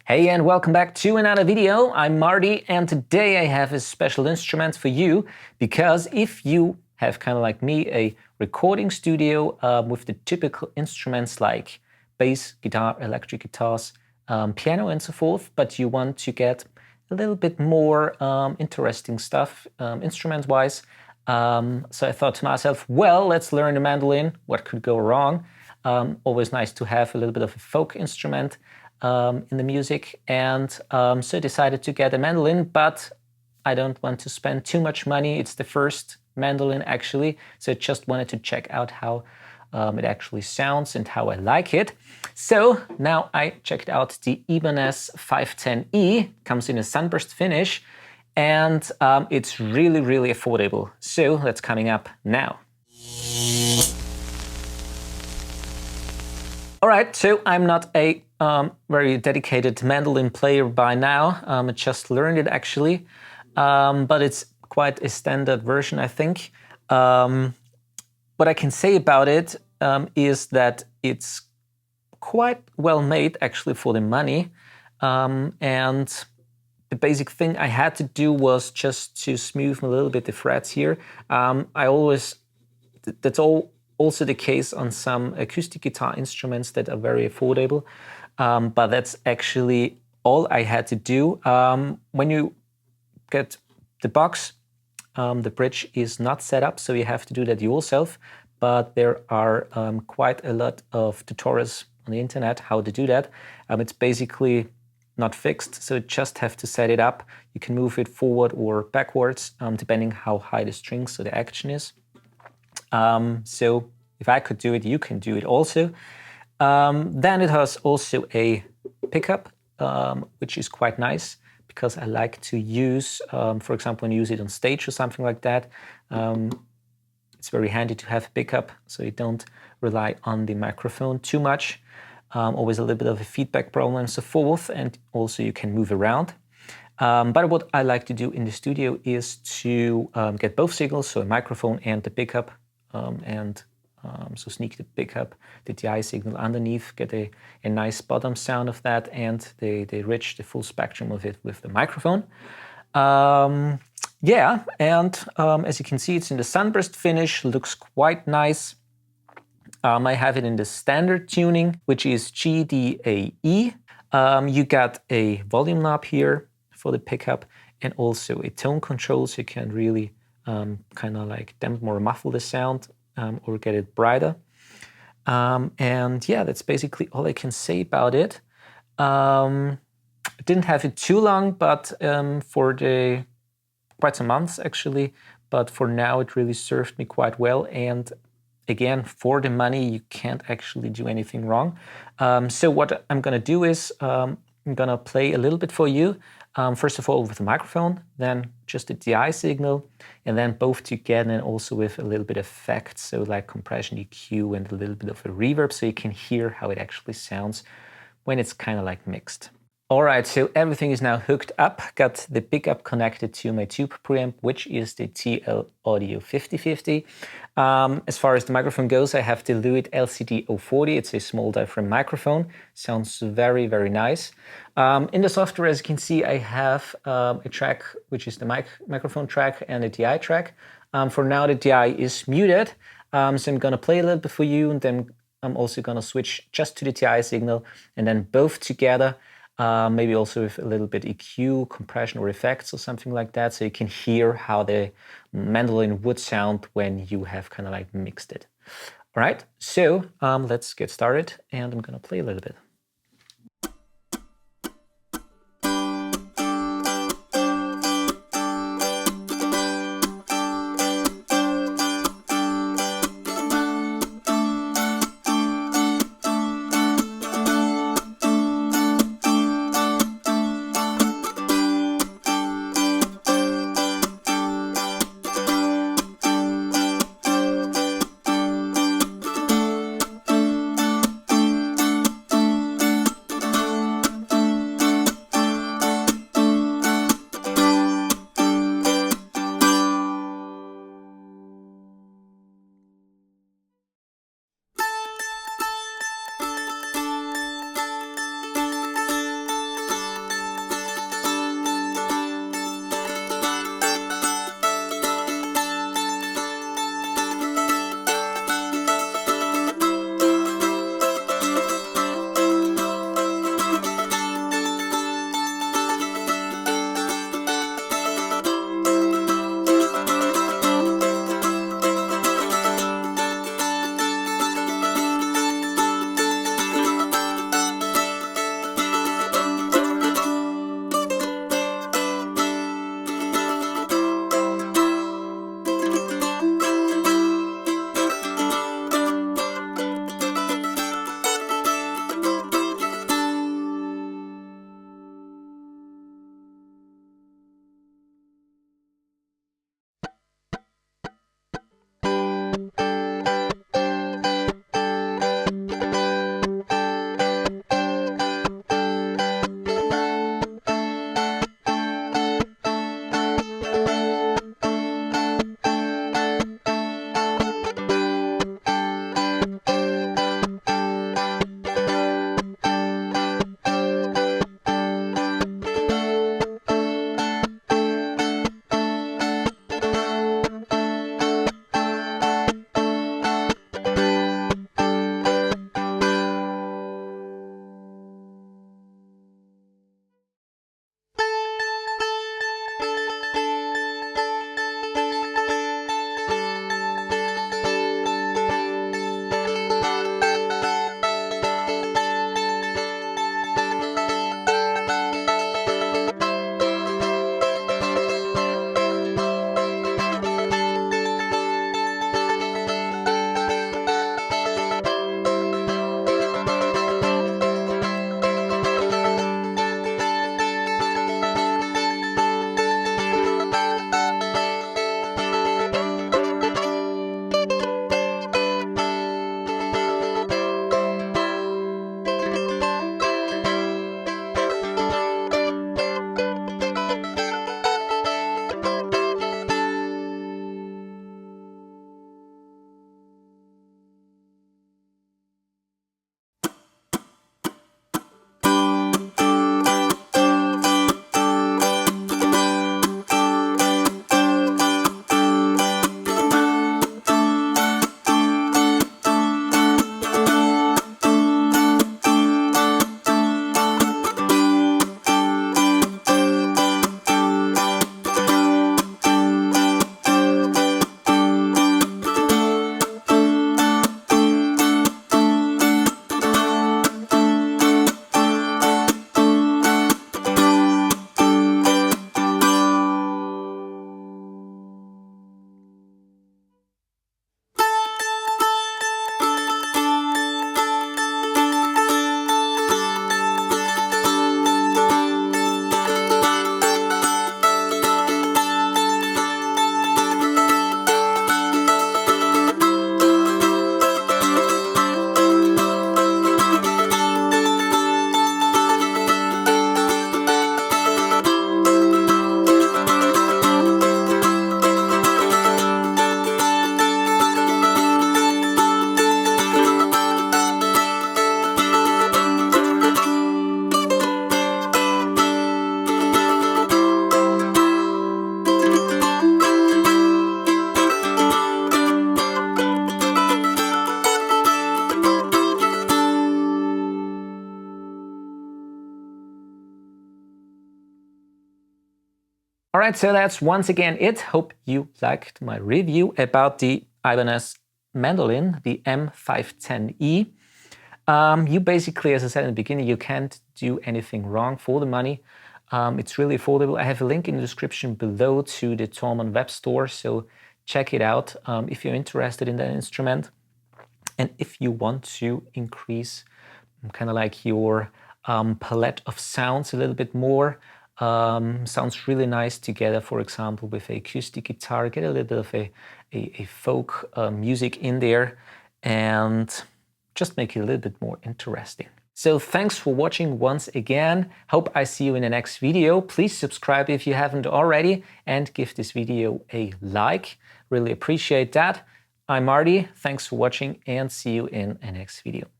Hey and welcome back to another video. I'm Marty and today I have a special instrument for you because if you have kind of like me a recording studio with the typical instruments like bass, guitar, electric guitars, piano and so forth, but you want to get a little bit more interesting stuff instrument-wise. So I thought to myself, well, let's learn the mandolin. What could go wrong? Always nice to have a little bit of a folk instrument in the music, and so I decided to get a mandolin, but I don't want to spend too much money. It's the first mandolin actually, so I just wanted to check out how it actually sounds and how I like it. So now I checked out the Ibanez M510E, comes in a sunburst finish, and it's really affordable. So that's coming up now. All right, so I'm not a very dedicated mandolin player by now. I just learned it actually, but it's quite a standard version, I think. What I can say about it is that it's quite well made actually for the money. And the basic thing I had to do was just to smooth a little bit the frets here. That's also the case on some acoustic guitar instruments that are very affordable, but that's actually all I had to do. When you get the box, the bridge is not set up, so you have to do that yourself, but there are quite a lot of tutorials on the internet how to do that. It's basically not fixed, so you just have to set it up. You can move it forward or backwards, depending how high the strings, so the action is. So if I could do it, you can do it also. Then it has also a pickup, which is quite nice because I like to use, for example, when you use it on stage or something like that, it's very handy to have a pickup so you don't rely on the microphone too much. Always a little bit of a feedback problem and so forth, and also you can move around. But what I like to do in the studio is to get both signals, so a microphone and the pickup, so sneak the pickup, the DI signal underneath, get a nice bottom sound of that, and the full spectrum of it with the microphone. Yeah, and as you can see, it's in the sunburst finish, looks quite nice. I have it in the standard tuning, which is G, D, A, E. You got a volume knob here for the pickup and also a tone control, so you can really kind of like dampen or muffle the sound or get it brighter. And yeah, that's basically all I can say about it. I didn't have it too long, but for quite some months actually, but for now it really served me quite well. And again, for the money, you can't actually do anything wrong. So what I'm gonna do is I'm gonna play a little bit for you. First of all with the microphone, then just the DI signal, and then both together and also with a little bit of effects, so like compression, EQ, and a little bit of a reverb, so you can hear how it actually sounds when it's kind of like mixed. All right, so everything is now hooked up. Got the pickup connected to my tube preamp, which is the TL Audio 5050. As far as the microphone goes, I have the Lewitt LCD-040. It's a small diaphragm microphone. Sounds very nice. In the software, as you can see, I have a track, which is the microphone track and a DI track. For now, the DI is muted, so I'm gonna play a little bit for you, and then I'm also gonna switch just to the DI signal, and then both together. Maybe also with a little bit EQ, compression or effects or something like that, so you can hear how the mandolin would sound when you have kind of like mixed it. All right, so let's get started, and I'm gonna play a little bit. All right, so that's once again it. Hope you liked my review about the Ibanez Mandolin, the M510E. You basically, as I said in the beginning, you can't do anything wrong for the money. It's really affordable. I have a link in the description below to the Thomann web store, so check it out if you're interested in that instrument. And if you want to increase kind of like your palette of sounds a little bit more, sounds really nice together, for example, with an acoustic guitar, get a little bit of a folk music in there and just make it a little bit more interesting. So thanks for watching once again. Hope I see you in the next video. Please subscribe if you haven't already and give this video a like. Really appreciate that. I'm Marty. Thanks for watching and see you in the next video.